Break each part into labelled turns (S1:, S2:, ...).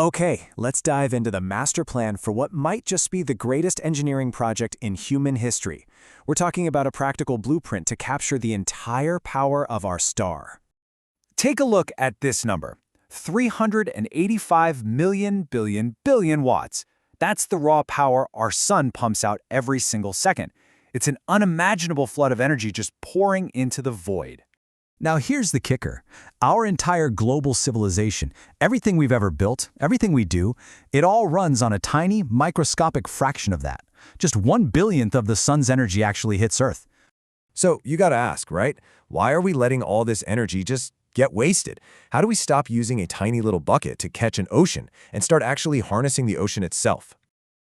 S1: Okay, let's dive into the master plan for what might just be the greatest engineering project in human history. We're talking about a practical blueprint to capture the entire power of our star. Take a look at this number, 385 million billion watts. That's the raw power our sun pumps out every single second. It's an unimaginable flood of energy just pouring into the void. Now here's the kicker. Our entire global civilization, everything we've ever built, everything we do, it all runs on a tiny, microscopic fraction of that. Just 1/1000th of the sun's energy actually hits Earth.
S2: So you gotta ask, right? Why are we letting all this energy just get wasted? How do we stop using a tiny little bucket to catch an ocean and start actually harnessing the ocean itself?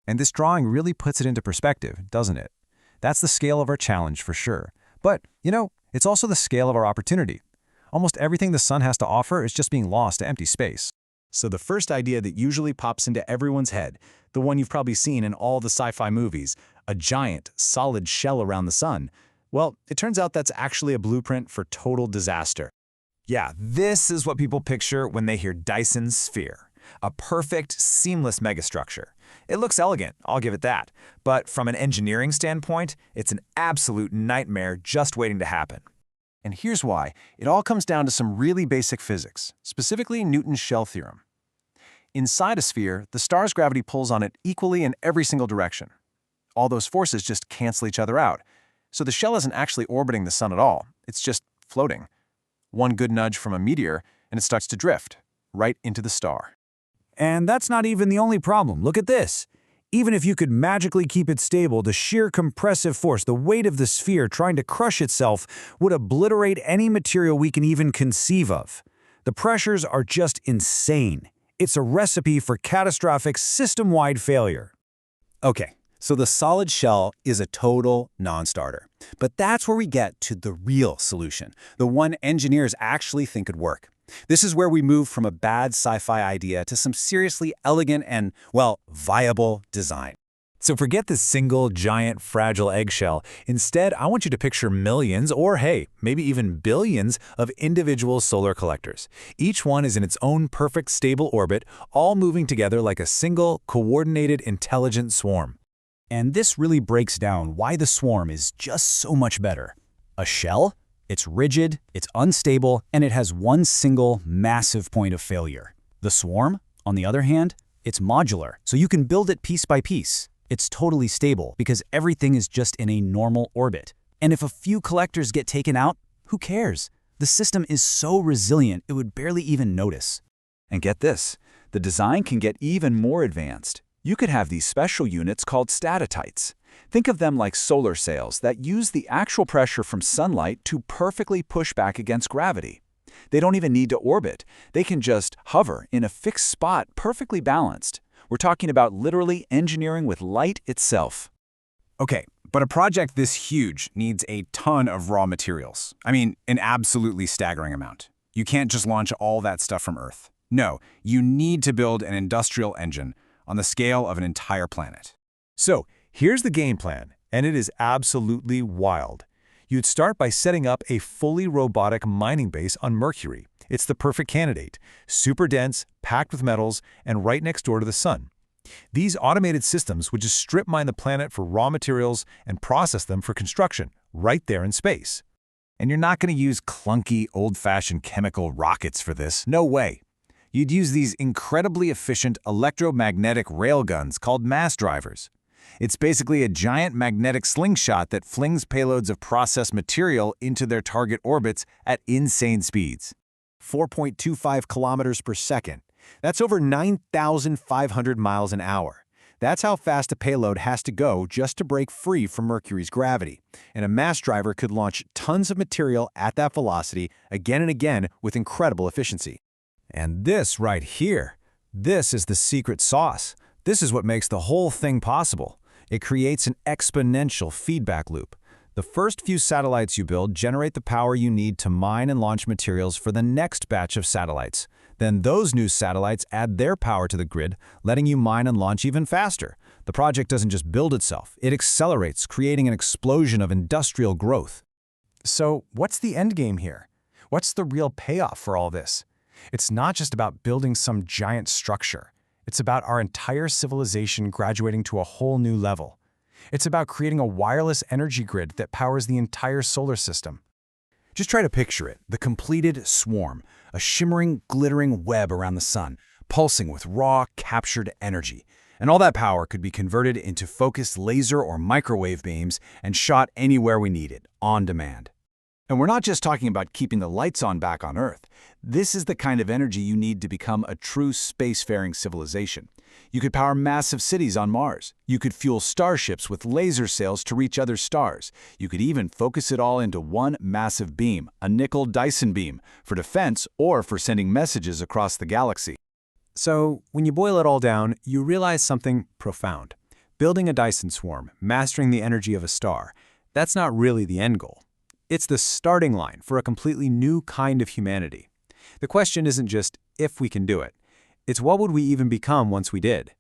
S1: And this drawing really puts it into perspective, doesn't it? That's the scale of our challenge for sure. But, it's also the scale of our opportunity. Almost everything the sun has to offer is just being lost to empty space. So the first idea that usually pops into everyone's head, the one you've probably seen in all the sci-fi movies, a giant, solid shell around the sun, well, it turns out that's actually a blueprint for total disaster. Yeah, this is what people picture when they hear Dyson Sphere, a perfect, seamless megastructure. It looks elegant, I'll give it that, but from an engineering standpoint, it's an absolute nightmare just waiting to happen. And here's why. It all comes down to some really basic physics, specifically Newton's shell theorem. Inside a sphere, the star's gravity pulls on it equally in every single direction. All those forces just cancel each other out. So the shell isn't actually orbiting the sun at all, it's just floating. One good nudge from a meteor, and it starts to drift, right into the star.
S3: And that's not even the only problem. Look at this. Even if you could magically keep it stable, the sheer compressive force, the weight of the sphere trying to crush itself, would obliterate any material we can even conceive of. The pressures are just insane. It's a recipe for catastrophic system-wide failure.
S1: Okay, so the solid shell is a total non-starter. But that's where we get to the real solution, the one engineers actually think could work. This is where we move from a bad sci-fi idea to some seriously elegant and, well, viable design. So forget this single, giant, fragile eggshell. Instead, I want you to picture millions, or hey, maybe even billions of individual solar collectors. Each one is in its own perfect, stable orbit, all moving together like a single, coordinated, intelligent swarm.
S3: And this really breaks down why the swarm is just so much better. A shell? It's rigid, it's unstable, and it has one single, massive point of failure. The swarm, on the other hand, it's modular, so you can build it piece by piece. It's totally stable because everything is just in a normal orbit. And if a few collectors get taken out, who cares? The system is so resilient it would barely even notice.
S1: And get this, the design can get even more advanced. You could have these special units called statites. Think of them like solar sails that use the actual pressure from sunlight to perfectly push back against gravity. They don't even need to orbit. They can just hover in a fixed spot, perfectly balanced. We're talking about literally engineering with light itself. Okay, but a project this huge needs a ton of raw materials. I mean, an absolutely staggering amount. You can't just launch all that stuff from Earth. No, you need to build an industrial engine on the scale of an entire planet.
S2: So here's the game plan, and it is absolutely wild. You'd start by setting up a fully robotic mining base on Mercury. It's the perfect candidate, super dense, packed with metals, and right next door to the sun. These automated systems would just strip mine the planet for raw materials and process them for construction, right there in space.
S1: And you're not going to use clunky, old-fashioned chemical rockets for this. No way. You'd use these incredibly efficient electromagnetic railguns called mass drivers. It's basically a giant magnetic slingshot that flings payloads of processed material into their target orbits at insane speeds. 4.25 kilometers per second. That's over 9,500 miles an hour. That's how fast a payload has to go just to break free from Mercury's gravity. And a mass driver could launch tons of material at that velocity again and again with incredible efficiency.
S3: And this right here, this is the secret sauce. This is what makes the whole thing possible. It creates an exponential feedback loop. The first few satellites you build generate the power you need to mine and launch materials for the next batch of satellites. Then those new satellites add their power to the grid, letting you mine and launch even faster. The project doesn't just build itself, it accelerates, creating an explosion of industrial growth.
S2: So what's the end game here? What's the real payoff for all this? It's not just about building some giant structure.
S1: It's about our entire civilization graduating to a whole new level. It's about creating a wireless energy grid that powers the entire solar system.
S3: Just try to picture it, the completed swarm, a shimmering, glittering web around the sun, pulsing with raw, captured energy. And all that power could be converted into focused laser or microwave beams and shot anywhere we need it, on demand. And we're not just talking about keeping the lights on back on Earth. This is the kind of energy you need to become a true spacefaring civilization. You could power massive cities on Mars. You could fuel starships with laser sails to reach other stars. You could even focus it all into one massive beam, a nickel Dyson beam, for defense or for sending messages across the galaxy.
S1: So, when you boil it all down, you realize something profound. Building a Dyson Swarm, mastering the energy of a star, that's not really the end goal. It's the starting line for a completely new kind of humanity. The question isn't just if we can do it. It's what would we even become once we did?